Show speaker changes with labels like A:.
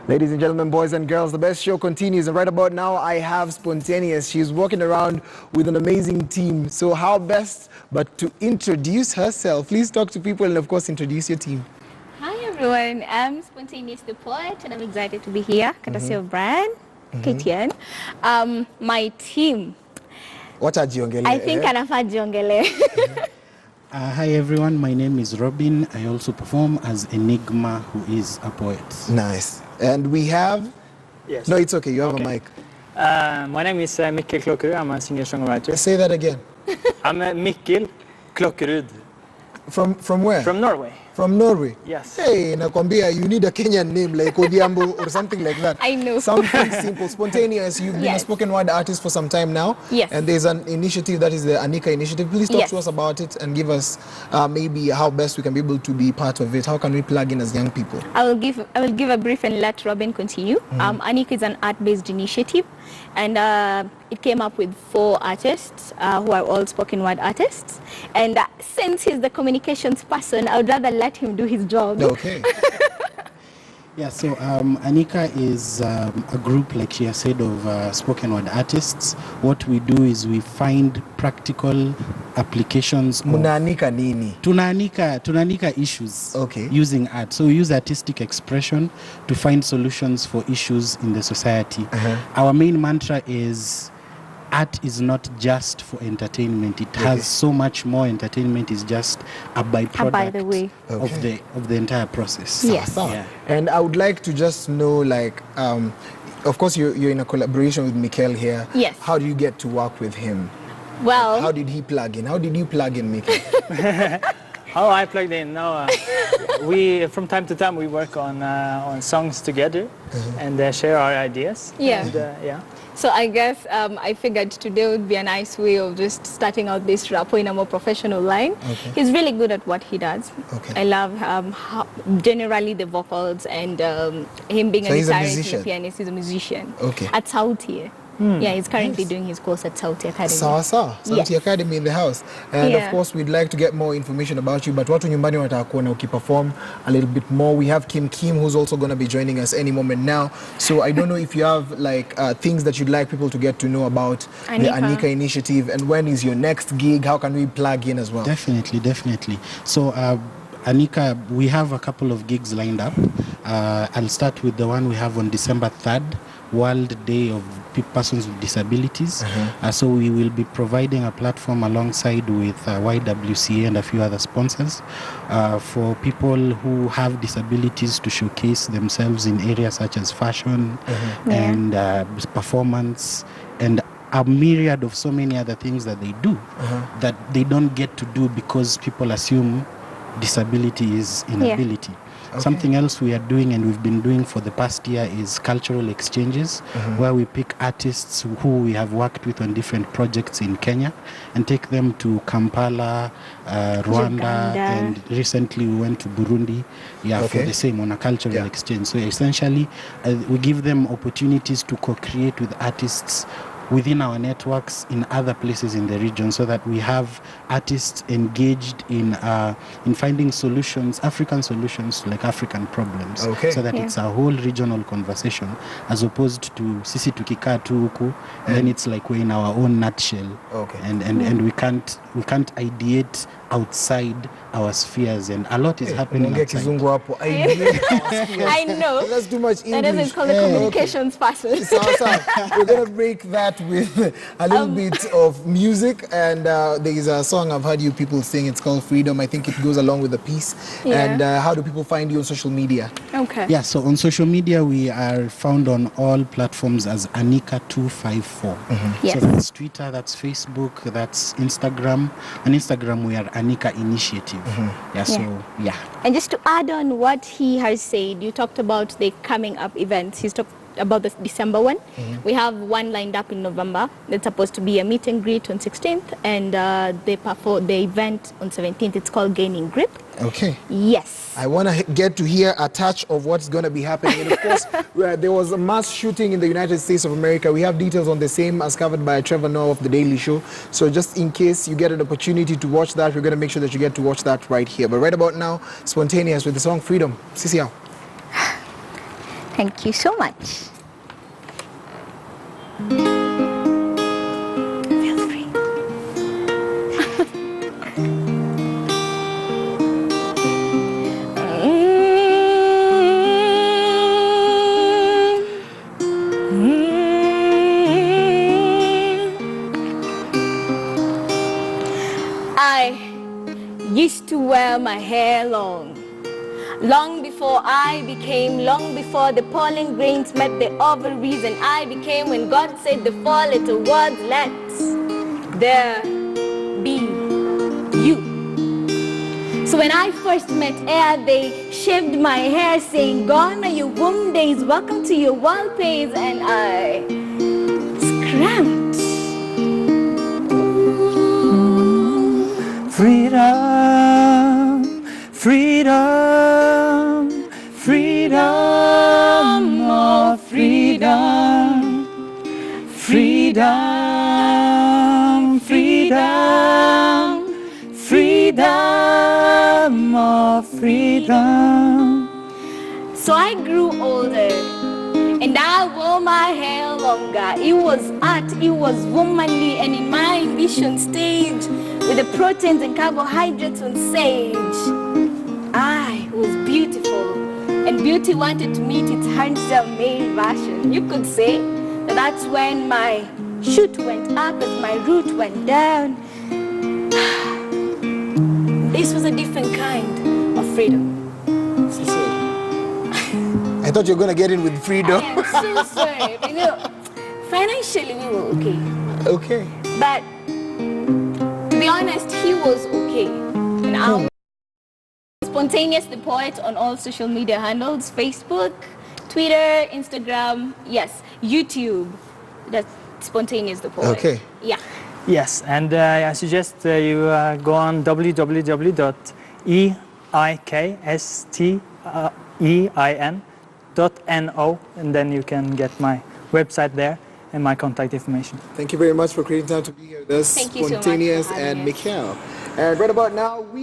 A: Ladies and gentlemen, boys and girls, the best show continues. And right about now, I have Spontaneous. She's walking around with an amazing team. So how best but to introduce herself? Please talk to people and, of course, introduce your team.
B: Hi, everyone. I'm Spontaneous the Poet, and I'm excited to be here. Courtesy of Brian, KTN. My team.
A: What are Jiongele?
B: I think anafaa jiongele.
C: Hi everyone, my name is Robin. I also perform as Enigma, who is a poet.
A: Nice. And we have...
D: Yes.
A: No, it's okay. You have a mic.
D: My name is Mikkel Klokkerud. I'm a singer-songwriter.
A: Say that again.
D: I'm Mikkel Klokkerud.
A: From where?
D: From Norway.
A: From Norway?
D: Yes.
A: Hey, Nakwambia, you need a Kenyan name like Odiambo or something like that.
B: I know.
A: Something simple. Spontaneous. You've been a spoken word artist for some time now.
B: Yes.
A: And there's an initiative that is the Anika initiative. Please talk to us about it and give us maybe how best we can be able to be part of it. How can we plug in as young people?
B: I will give a brief and let Robin continue. Anika is an art-based initiative, and it came up with 4 artists who are all spoken word artists. And since he's the communications person, I would rather let him do his job.
A: Okay.
C: Yeah, so Anika is a group, like she has said, of spoken word artists. What we do is we find practical applications.
A: Munaanika nini?
C: Tunaanika issues using art. So we use artistic expression to find solutions for issues in the society. Our main mantra is art is not just for entertainment. It has so much more. Entertainment is just a byproduct
B: by the way.
C: of the entire process.
B: Yes.
C: Yeah.
A: And I would like to just know, like, of course, you're in a collaboration with Mikkel here.
B: Yes.
A: How do you get to work with him?
B: Well,
A: How did he plug in? How did you plug in, Mikkel?
D: How I plugged in? No, we from time to time we work on songs together and share our ideas.
B: Yeah.
D: And, yeah.
B: so I guess I figured today would be a nice way of just starting out this rapport in a more professional line. He's really good at what he does. I love generally the vocals and him being
A: So he's a
B: guitarist
A: musician?
B: and a pianist. He's a musician.
A: Okay.
B: At Sauti. Yeah, he's currently doing his course at Sauti Academy.
A: Sawa. Sauti Academy in the house. And of course, we'd like to get more information about you. But watu nyumbani wanataka kuona ukiperform a little bit more. We have Kim, who's also going to be joining us any moment now. So I don't know if you have like things that you'd like people to get to know about the Anika initiative. And when is your next gig? How can we plug in as well?
C: Definitely. So Anika, we have a couple of gigs lined up. I'll start with the one we have on December 3rd, World Day of Persons with Disabilities. So we will be providing a platform alongside with YWCA and a few other sponsors for people who have disabilities to showcase themselves in areas such as fashion and performance and a myriad of so many other things that they do that they don't get to do because people assume disability is inability. Something else we are doing and we've been doing for the past year is cultural exchanges, where we pick artists who we have worked with on different projects in Kenya and take them to Kampala, Rwanda,
B: Uganda.
C: and recently we went to Burundi for the same, on a cultural exchange. So essentially we give them opportunities to co-create with artists within our networks in other places in the region, so that we have artists engaged in finding solutions, African solutions to like African problems, so that it's a whole regional conversation, as opposed to sisi tukikaa tu huku, and then it's like we're in our own nutshell, and we can't ideate outside our spheres, and a lot is happening outside.
B: I know.
A: That's too much English.
B: That is called a communications person.
A: We're going to break that with a little bit of music, and there is a song I've heard you people sing. It's called Freedom. I think it goes along with the piece. And how do people find you on social media?
C: Yeah, so on social media we are found on all platforms as Anika254. So that's Twitter, that's Facebook, that's Instagram. On Instagram we are Anika Initiative. And
B: just to add on what he has said, you talked about the coming up events. He's talked about the December one. We have one lined up in November. It's supposed to be a meet and greet on 16th, and the event on 17th. It's called Gaining Grip. Yes.
A: I want to get to hear a touch of what's going to be happening. And of course, there was a mass shooting in the United States of America. We have details on the same as covered by Trevor Noah of The Daily Show. So just in case you get an opportunity to watch that, we're going to make sure that you get to watch that right here. But right about now, Spontaneous with the song Freedom. Sisi yao.
B: Thank you so much. Feel free. I used to wear my hair long before I became, long before the pollen grains met the ovaries, and I became when God said the four little words, let there be you. So when I first met Air, they shaved my hair saying, gone are your womb days, welcome to your wild phase, and I scramped.
D: Freedom, freedom, freedom, oh freedom, freedom, freedom, freedom, oh freedom.
B: So I grew older and I wore my hair longer. It was art, it was womanly, and in my ambition stage, with the proteins and carbohydrates on sage, I was beautiful, and beauty wanted to meet its handsome male version. You could say that that's when my shoot went up as my root went down. This was a different kind of freedom.
A: I thought you were going to get in with freedom.
B: I am so sorry. But, you know, financially we were okay.
A: Okay.
B: But to be honest, he was okay. And I was Spontaneous the Poet on all social media handles: Facebook, Twitter, Instagram, yes, YouTube. That's Spontaneous the Poet.
A: Okay.
B: Yeah.
D: Yes, and I suggest you go on www.eikstein.no, and then you can get my website there and my contact information.
A: Thank you very much for creating time to be here with us,
B: Thank you so much for
A: Spontaneous
B: having
A: and
B: us.
A: Mikhail. And right about now, we